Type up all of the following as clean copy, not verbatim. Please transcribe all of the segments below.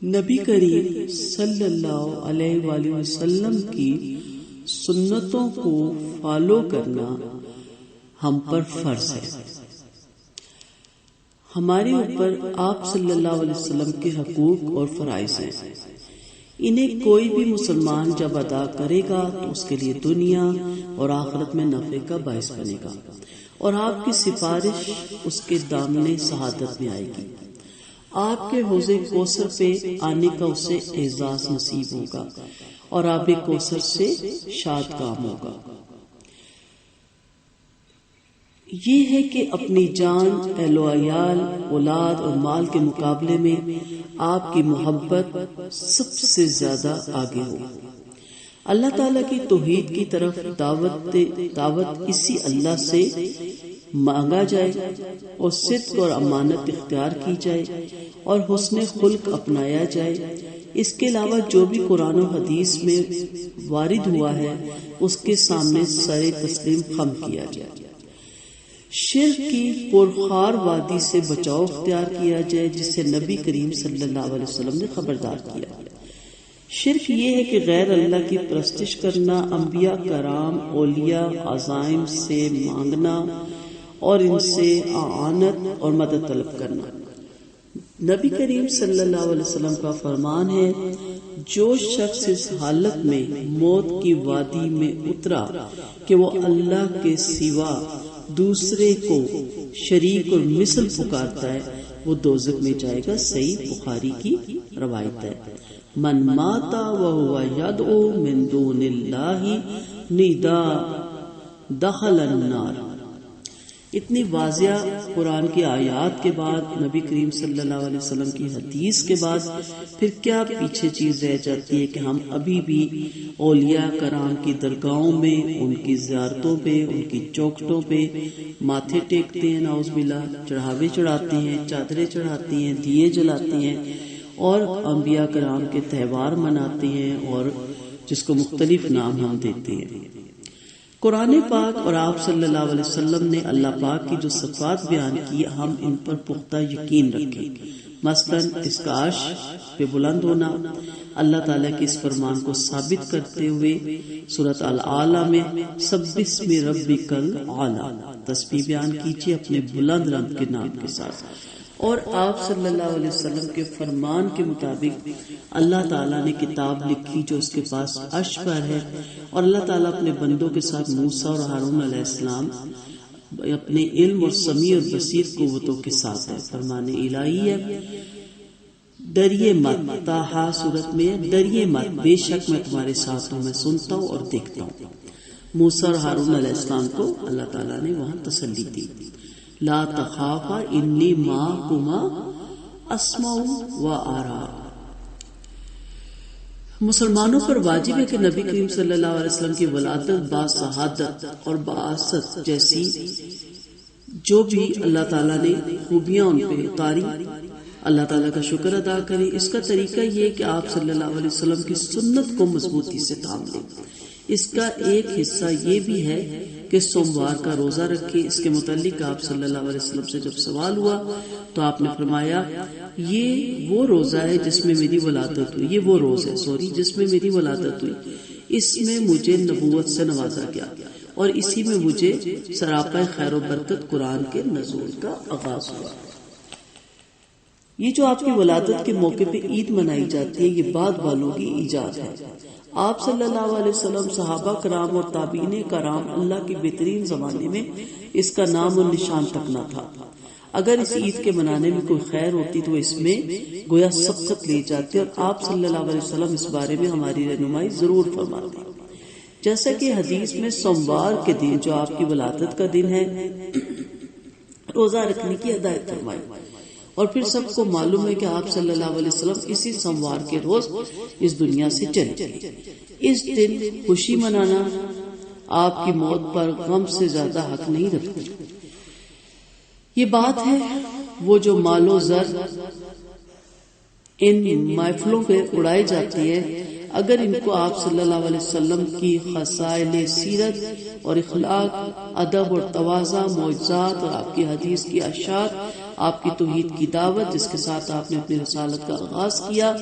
نبی کریم صلی اللہ علیہ وآلہ وسلم کی سنتوں کو فالو کرنا ہم پر فرض ہے۔ ہمارے اوپر آپ صلی اللہ علیہ وسلم کے حقوق اور فرائض ہیں۔ انہیں کوئی بھی مسلمان جب ادا کرے گا تو اس کے لیے دنیا اور آخرت میں نفع کا باعث بنے گا، اور آپ کی سفارش اس کے دامن سعادت میں آئے گی۔ آپ کے حوض کوثر پہ آنے کا اسے اعزاز نصیب ہوگا اور آب کوثر سے شاد کام ہوگا۔ یہ ہے کہ اپنی جان، اہل و عیال، اولاد اور مال کے مقابلے میں آپ کی محبت سب سے زیادہ آگے ہو۔ اللہ تعالیٰ کی توحید کی طرف دعوت اسی اللہ سے مانگا جائے اور صدق اور امانت اختیار کی جائے اور حسن خلق اپنایا جائے۔ اس کے علاوہ جو بھی قرآن و حدیث میں وارد ہوا ہے اس کے سامنے سر تسلیم خم کیا جائے۔ شرک کی پرخار وادی سے بچاؤ اختیار کیا جائے جسے نبی کریم صلی اللہ علیہ وسلم نے خبردار کیا۔ شرک یہ ہے کہ غیر اللہ کی پرستش کرنا، انبیاء کرام، اولیاء، عزائم سے مانگنا اور ان سے اعانت اور مدد طلب کرنا۔ نبی کریم صلی اللہ علیہ وسلم کا فرمان ہے، جو شخص اس حالت میں موت کی وادی میں اترا کہ وہ اللہ کے سوا دوسرے کو شریک اور مثل پکارتا ہے، وہ دوزخ میں جائے گا۔ صحیح بخاری کی روایت ہے۔ من مات وهو يدعو من دون اللہ نداء دخل النار۔ اتنی واضح قرآن کی آیات کے بعد، نبی کریم صلی اللہ علیہ وسلم کی حدیث کے بعد پھر کیا پیچھے چیز رہ جاتی ہے کہ ہم ابھی بھی اولیاء کرام کی درگاہوں میں، ان کی زیارتوں پہ، ان کی چوکھٹوں پہ ماتھے ٹیکتے ہیں، نعوذ باللہ، چڑھاوے چڑھاتے ہیں، چادریں چڑھاتے ہیں، دیے جلاتے ہیں اور انبیاء کرام کے تہوار مناتے ہیں اور جس کو مختلف نام ہم دیتے ہیں۔ قرآن پاک اور آپ صلی اللہ علیہ وسلم نے اللہ پاک کی جو صفات بیان کی، ہم ان پر پختہ یقین رکھیں۔ مثلاً اس کا عرش پہ بلند ہونا، اللہ تعالیٰ کے اس فرمان کو ثابت کرتے ہوئے سورۃ الاعلیٰ میں سبح اسم ربک الاعلیٰ، تسبیح بیان کیجیے اپنے بلند رب کے نام کے ساتھ۔ اور آپ صلی اللہ علیہ وسلم کے فرمان کے مطابق اللہ تعالیٰ نے کتاب لکھی جو اس کے پاس عرش پر ہے، اور اللہ تعالیٰ اپنے بندوں کے ساتھ موسیٰ اور ہارون علیہ السلام اپنے علم اور سمیع اور بصیر قوتوں کے ساتھ ہے۔ فرمان الہی ہے، ڈریے مت، طٰہٰ سورت میں ڈریے مت، بے شک میں تمہارے ساتھ ہوں، میں سنتا ہوں اور دیکھتا ہوں۔ موسیٰ اور ہارون علیہ السلام کو اللہ تعالیٰ نے وہاں تسلی دی۔ لا تخافا انی معکما اسمع و ارى۔ مسلمانوں پر واجب ہے کہ نبی کریم صلی اللہ علیہ وسلم کی ولادت، باشہادت اور بعثت جیسی جو بھی اللہ تعالیٰ نے خوبیاں ان پہ اتاری، اللہ تعالیٰ کا شکر ادا کریں۔ اس کا طریقہ یہ کہ آپ صلی اللہ علیہ وسلم کی سنت کو مضبوطی سے تھام لیں۔ اس کا ایک حصہ یہ بھی ہے کہ سوموار کا روزہ رکھے۔ اس کے متعلق آپ صلی اللہ علیہ وسلم سے جب سوال ہوا تو آپ نے فرمایا، یہ وہ روزہ ہے جس میں میری ولادت ہوئی، یہ وہ روز ہے جس میں میری ولادت ہوئی، اس میں مجھے نبوت سے نوازا گیا اور اسی میں مجھے سراپا خیر و برکت قرآن کے نزول کا آغاز ہوا۔ یہ جو آپ کی ولادت کے موقع پہ عید منائی جاتی ہے، یہ بعد والوں کی ایجاد ہے۔ آپ صلی اللہ علیہ وسلم، صحابہ کرام اور تابعین کرام اللہ کے بہترین زمانے میں اس کا نام و نشان تک نہ تھا۔ اگر اس عید کے منانے میں کوئی خیر ہوتی تو اس میں گویا سبقت لی جاتی، اور آپ صلی اللہ علیہ وسلم اس بارے میں ہماری رہنمائی ضرور فرماتے۔ جیسا کہ حدیث میں سوموار کے دن جو آپ کی ولادت کا دن ہے، روزہ رکھنے کی ہدایت فرمائی، اور پھر سب کو معلوم ہے کہ آپ صلی اللہ علیہ وسلم اسی سوموار کے روز اس دنیا سے چلے گئے۔ اس دن خوشی منانا آپ کی موت پر غم سے زیادہ حق نہیں رکھتی۔ یہ بات ہے وہ جو مال و زر ان محفلوں پہ اڑائی جاتی ہے، اگر ان کو آپ صلی اللہ علیہ وسلم کی خصائل سیرت اور اخلاق، ادب اور تواضع، معجزات اور آپ کی حدیث کی اشعار آپ کی توحید کی دعوت جس کے ساتھ آپ نے اپنی رسالت کا آغاز کیا،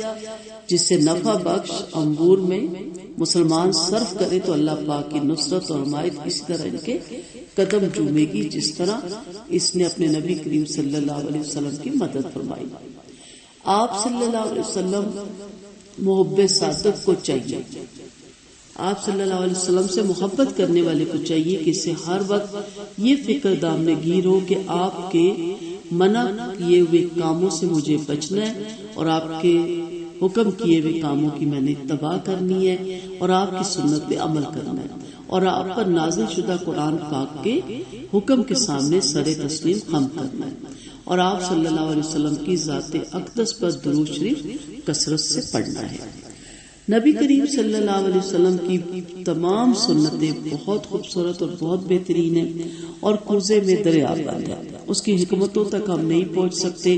جس سے نفع بخش امور میں مسلمان صرف کرے تو اللہ پاک کی نصرت اور حمایت اسی طرح ان کے قدم چومے گی جس طرح اس نے اپنے نبی کریم صلی اللہ علیہ وسلم کی مدد فرمائی۔ آپ صلی اللہ علیہ وسلم محب صادق کو چاہیے، آپ صلی اللہ علیہ وسلم سے محبت کرنے والے کو چاہیے کہ اسے ہر وقت یہ فکر دامنے گیر ہو کہ آپ کے منع کیے ہوئے کاموں سے مجھے بچنا ہے اور آپ کے حکم کیے ہوئے کاموں کی میں نے اتباع کرنی ہے اور آپ کی سنت پہ عمل کرنا ہے اور آپ پر نازل شدہ قرآن پاک کے حکم کے سامنے سر تسلیم خم کرنا ہے اور آپ صلی اللہ علیہ وسلم کی ذات اقدس پر درود شریف کثرت سے پڑھنا ہے۔ نبی کریم صلی اللہ علیہ وسلم کی تمام سنتیں بہت خوبصورت اور بہت بہترین ہیں اور کوزے میں دریا بند ہے، اس کی حکمتوں تک ہم نہیں پہنچ سکتے،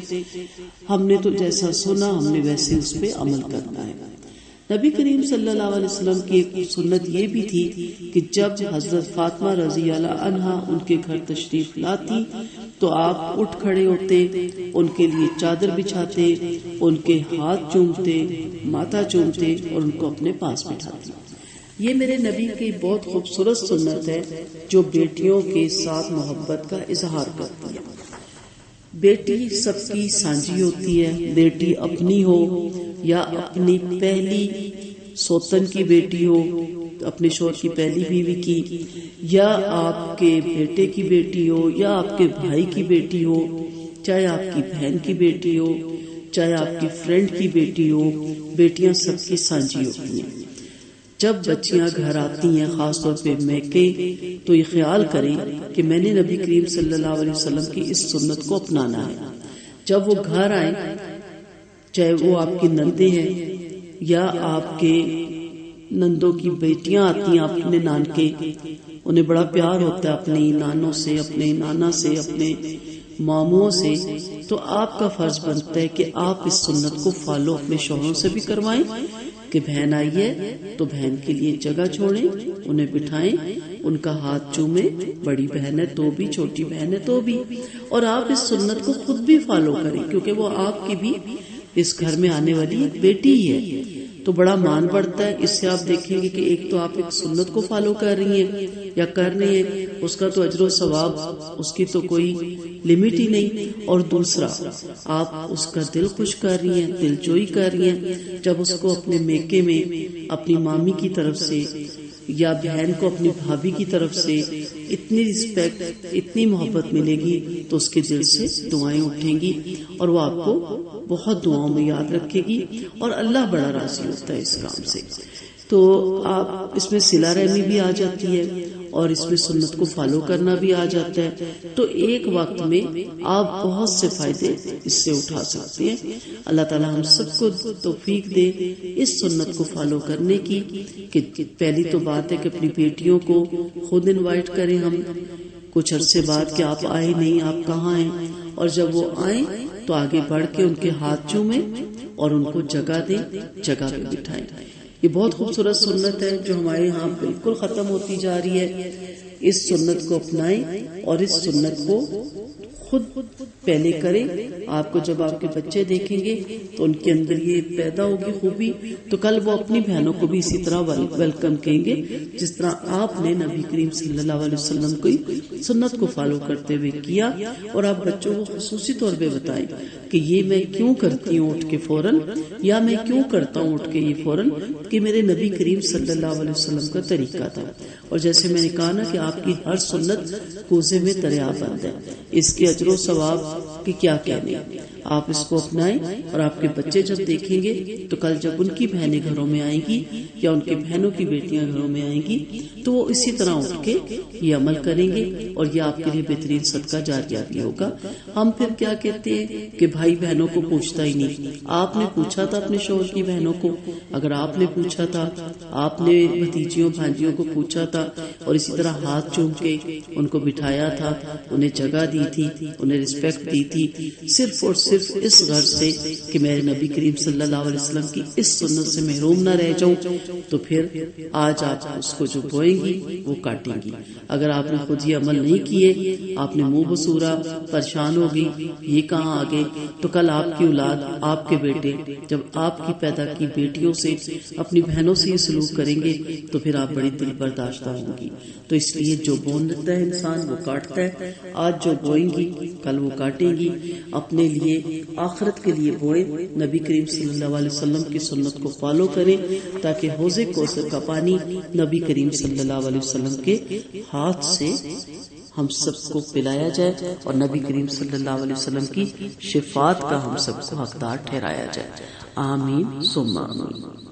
ہم نے تو جیسا سنا ہم نے ویسے اس پہ عمل کرنا ہے۔ نبی کریم صلی اللہ علیہ وسلم کی ایک سنت یہ بھی تھی کہ جب حضرت فاطمہ رضی اللہ عنہا ان کے گھر تشریف لاتی تو آپ اٹھ کھڑے ہوتے، ان کے لیے چادر بچھاتے، ان کے ہاتھ چومتے، ماتھا چومتے اور ان کو اپنے پاس بٹھاتے۔ یہ میرے نبی کی بہت خوبصورت سنت ہے جو بیٹیوں کے ساتھ محبت کا اظہار کرتی ہے۔ بیٹی سب کی سانجی ہوتی ہے، بیٹی اپنی ہو یا اپنی پہلی سوتن کی بیٹی ہو، اپنے شوہر کی پہلی بیوی کی، یا آپ کے بیٹے کی بیٹی ہو یا آپ کے بھائی کی بیٹی ہو، چاہے آپ کی بہن کی بیٹی ہو، چاہے آپ کی فرینڈ کی بیٹی ہو، بیٹیاں سب کی سانجی ہوتی ہیں۔ جب بچیاں گھر آتی ہیں خاص طور پہ میکے تو یہ خیال کریں کہ میں نے نبی کریم صلی اللہ علیہ وسلم کی اس سنت کو اپنانا ہے۔ جب وہ گھر آئیں، چاہے وہ آپ کی نندے ہیں یا آپ کے نندوں کی بیٹیاں آتی ہیں اپنے نانکے، انہیں بڑا پیار ہوتا ہے اپنی نانوں سے، اپنے نانا سے، اپنے ماموں سے، تو آپ کا فرض بنتا ہے کہ آپ اس سنت کو فالو اپنے شوہروں سے بھی کروائیں کہ بہن آئی ہے تو بہن کے لیے جگہ چھوڑیں، انہیں بٹھائیں، ان کا ہاتھ چومیں، بڑی بہن ہے تو بھی، چھوٹی بہن ہے تو بھی، اور آپ اس سنت کو خود بھی فالو کریں کیونکہ وہ آپ کی بھی اس گھر میں آنے والی ایک بیٹی ہی ہے، تو بڑا مان بڑھتا ہے۔ اس سے آپ دیکھیں گے کہ ایک تو آپ ایک سنت کو فالو کر رہی ہیں یا کر رہے ہیں، اس کا تو اجر و ثواب اس کی تو کوئی لمٹ ہی نہیں، اور دوسرا آپ اس کا دل خوش کر رہی ہیں، دل جوئی کر رہی ہیں۔ جب اس کو اپنے میکے میں اپنی مامی کی طرف سے یا بہن کو اپنی بھابھی کی طرف سے اتنی رسپیکٹ، اتنی محبت ملے گی تو اس کے دل سے دعائیں اٹھیں گی اور وہ آپ کو بہت دعاؤں میں یاد رکھے گی اور اللہ بڑا راضی ہوتا ہے اس کام سے۔ تو آپ اس میں صلہ رحمی بھی آ جاتی ہے اور اس میں سنت کو فالو کرنا بھی آ جاتا ہے، تو ایک وقت میں آپ بہت سے فائدے اس سے اٹھا سکتے ہیں۔ اللہ تعالی ہم سب کو توفیق دے اس سنت کو فالو کرنے کی کہ پہلی تو بات ہے کہ اپنی بیٹیوں کو خود انوائٹ کریں ہم کچھ عرصے بعد کہ آپ آئے نہیں، آپ کہاں ہیں، اور جب وہ آئیں تو آگے بڑھ کے ان کے ہاتھ چومیں اور ان کو جگہ دیں، جگہ پہ بٹھائیں۔ یہ بہت خوبصورت سنت ہے جو ہمارے ہاں بالکل ختم ہوتی جا رہی ہے۔ اس سنت کو اپنائیں اور اس سنت کو خود پہلے کریں۔ آپ کو جب آپ کے بچے دیکھیں گے تو ان کے اندر یہ پیدا ہوگی خوبی، تو کل وہ اپنی بہنوں کو بھی اسی طرح ویلکم کہیں گے جس طرح آپ نے نبی کریم صلی اللہ علیہ وسلم کی سنت کو فالو کرتے ہوئے کیا، اور آپ بچوں کو خصوصی طور پہ بتائیں کہ یہ میں کیوں کرتی ہوں اٹھ کے فوراً، یا میں کیوں کرتا ہوں اٹھ کے یہ فوراً، کہ میرے نبی کریم صلی اللہ علیہ وسلم کا طریقہ تھا۔ اور جیسے میں نے کہا نا کہ آپ کی ہر سنت کوزے میں دریا بند ہے، اس کے اجر و ثواب کی کیا کہنے۔ آپ اس کو اپنائیں اور آپ کے بچے جب دیکھیں گے تو کل جب ان کی بہنیں گھروں میں آئیں گی یا ان کے بہنوں کی بیٹیاں گھروں میں آئیں گی تو وہ اسی طرح اٹھ کے یہ عمل کریں گے اور یہ آپ کے لیے بہترین صدقہ جاریہ بھی ہوگا۔ ہم پھر کیا کہتے ہیں کہ بھائی بہنوں کو پوچھتا ہی نہیں۔ آپ نے پوچھا تھا اپنے شوہر کی بہنوں کو، اگر آپ نے پوچھا تھا، آپ نے بھتیجیوں بھانجیوں کو پوچھا تھا اور اسی طرح ہاتھ چوم کے ان کو بٹھایا تھا، انہیں جگہ دی تھی، انہیں رسپیکٹ دی تھی، صرف اور صرف اس غرض سے کہ میرے نبی کریم صلی اللہ علیہ وسلم کی اس سنت سے محروم نہ رہ جاؤں، تو پھر آج آپ اس کو جو بوئیں گی وہ کاٹیں گی۔ اگر آپ نے خود یہ عمل نہیں کیے، آپ نے منہ بسورا، پریشان ہوگی، یہ کہاں آگے، تو کل آپ کی اولاد، آپ کے بیٹے جب آپ کی پیدا کی بیٹیوں سے، اپنی بہنوں سے یہ سلوک کریں گے تو پھر آپ بڑی دل برداشتہ ہوں گی۔ تو اس لیے جو بونتا ہے انسان وہ کاٹتا ہے، آج جو بوئیں گی کل وہ کاٹیں گی۔ اپنے لیے آخرت کے لیے بوئے، نبی کریم صلی اللہ علیہ وسلم کی سنت کو فالو کریں تاکہ حوض کوثر کا پانی نبی کریم صلی اللہ علیہ وسلم کے ہاتھ سے ہم سب کو پلایا جائے اور نبی کریم صلی اللہ علیہ وسلم کی شفاعت کا ہم سب کو حقدار ٹھہرایا جائے۔ آمین ثم آمین۔